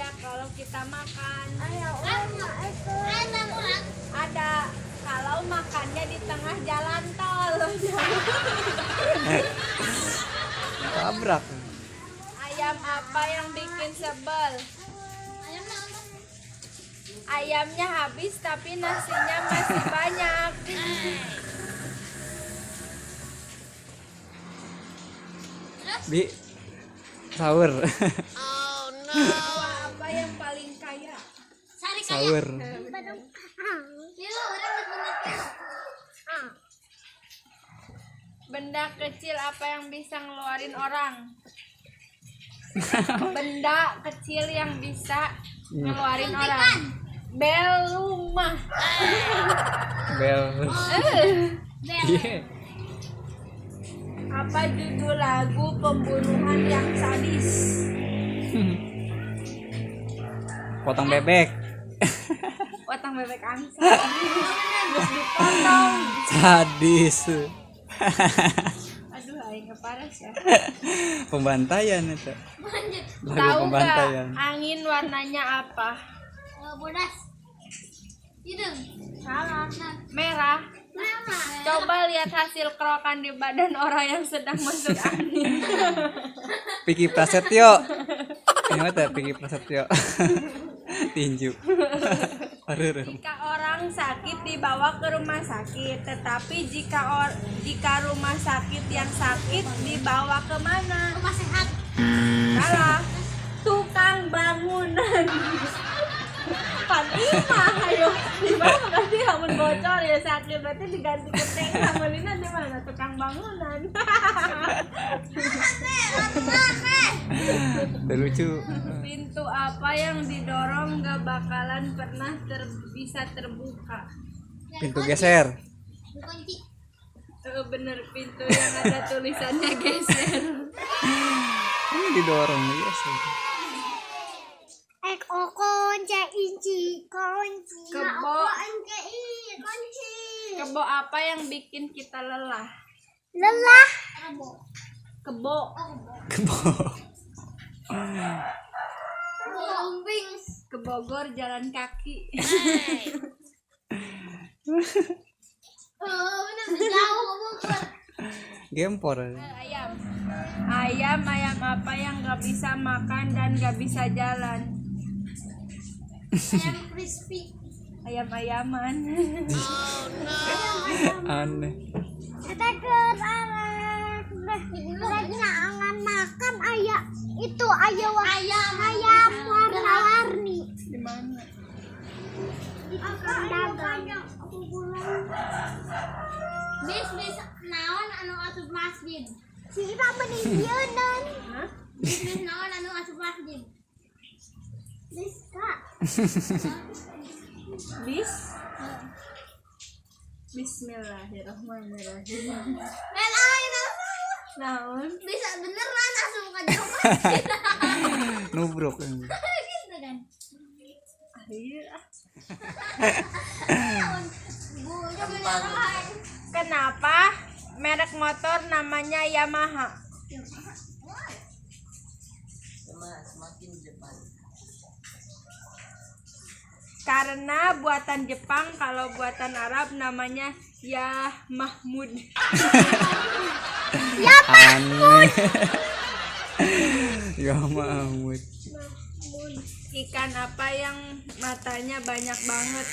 bahaya kalau kita makan? Ada kalau makannya di tengah jalan tol. Tabrak. Ayam apa yang bikin sebel? Ayamnya habis tapi nasinya masih banyak. Bi sahur. Hawa apa yang paling kaya? Sahur. Benda kecil apa yang bisa ngeluarin orang? Benda kecil yang bisa ngeluarin orang. Bel rumah. Bel. Iya. Apa judul lagu pembunuhan yang sadis? Potong bebek. Potong bebek angsa. Terus dipotong. Sadis. Aduh, aing keparas ya. Pembantaian itu. Lagu Tahu nggak pembantaian. angin warnanya apa? Bodas. Hidung. Salah. Merah. Coba lihat hasil kerokan di badan orang yang sedang masuk angin. Piki Prasetyo. Gimana Piki Prasetyo? Tinju. Aduh. Jika orang sakit dibawa ke rumah sakit, tetapi jika rumah sakit yang sakit dibawa ke mana? Rumah sehat. Salah. Tukang bangunan. Fatimah, ayo dibawa berarti amun bocor ya sakit berarti diganti keteng sama Lina di mana? Tukang bangunan. Lucu. Pintu apa yang didorong gak bakalan pernah bisa terbuka? Pintu geser. Kunci. Bener, pintu yang ada tulisannya geser. Ini didorong ya sih. Kebo apa yang bikin kita lelah? Lelah. Kebo. Kebo. Kambing. Ke Bogor jalan kaki. Oh, benar jauh Bogor. Gempor. Ayam apa yang gak bisa makan dan gak bisa jalan? Ayam crispy. Ayam-ayaman. Aneh. Kita ke lagi angan makan ayam itu ayam warna-warni. Di mana? Dagang. Bis naon anu asup masjid. Sira meninggalkan. Hah? Bis naon anu asup masjid. Bis Kak. Bis? Bismillahirrahmanirrahim. Naon? Bisa beneran asup ka jero masjid. Nubruk. Gitu kan. Iya. Bunya beneran. Kenapa merek motor namanya Yamaha? Karena buatan Jepang, kalau buatan Arab namanya Ya Mahmud. Aneh. Ya Mahmud. Ikan apa yang matanya banyak banget?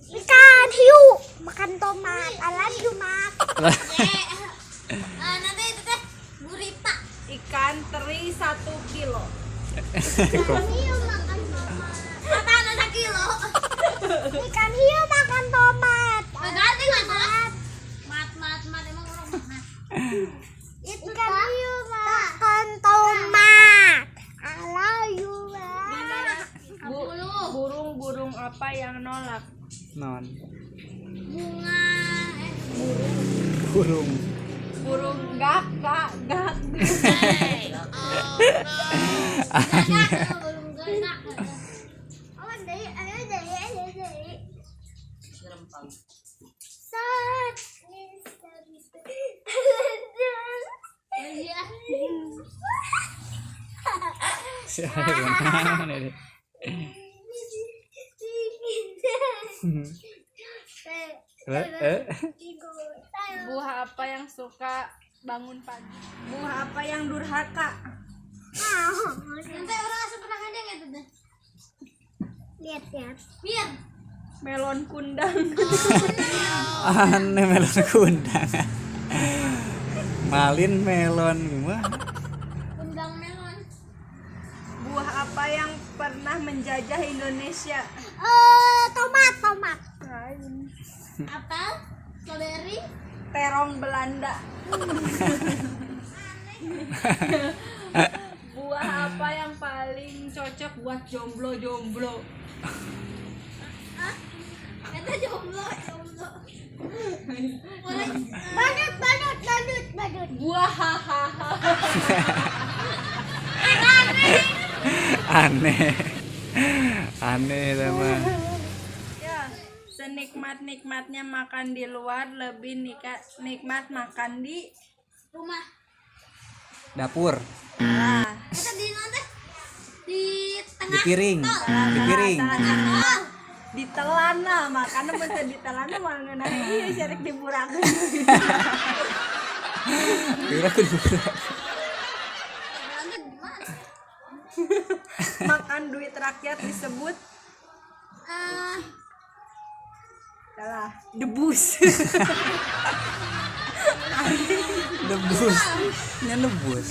Ikan hiu makan tomat ala Jumat. Nanti itu teh gurita. Ikan teri 1 kilo. Ikan hiu makan tomat. Mata 1 kilo. Ikan hiu makan tomat. Ganti tomat. Mat emang orang mana? Ikan hiu makan tomat. Ala Jumat. Burung apa yang nolak? Non. Bunga. Burung. Burung gak. Si Ayah mana deh. Buah apa yang suka bangun pagi? Buah apa yang durhaka? Nanti orang asup pernah ada nggak tuh? Lihat. Biar. Melon kundang. Aneh melon kundang. Malin melon gimana? Undang melon. Buah apa yang pernah menjajah Indonesia? Tomat. Lain. Apel, strawberry, Terong Belanda. Buah apa yang paling cocok buat jomblo-jomblo? kata jomblo. Badut. Buah hahaha. Aneh sama. Ya, senikmat-nikmatnya makan di luar lebih nikmat makan di Rumah. Dapur, nah, Kata di nanti di di tengah. piring, di piring. Oh, di telana makanya bisa di telana malah ngeunah iya syarik diburakeun. Kira aku dulu. nanti gimana? Makan duit rakyat disebut salah debus. Debus, nya debus.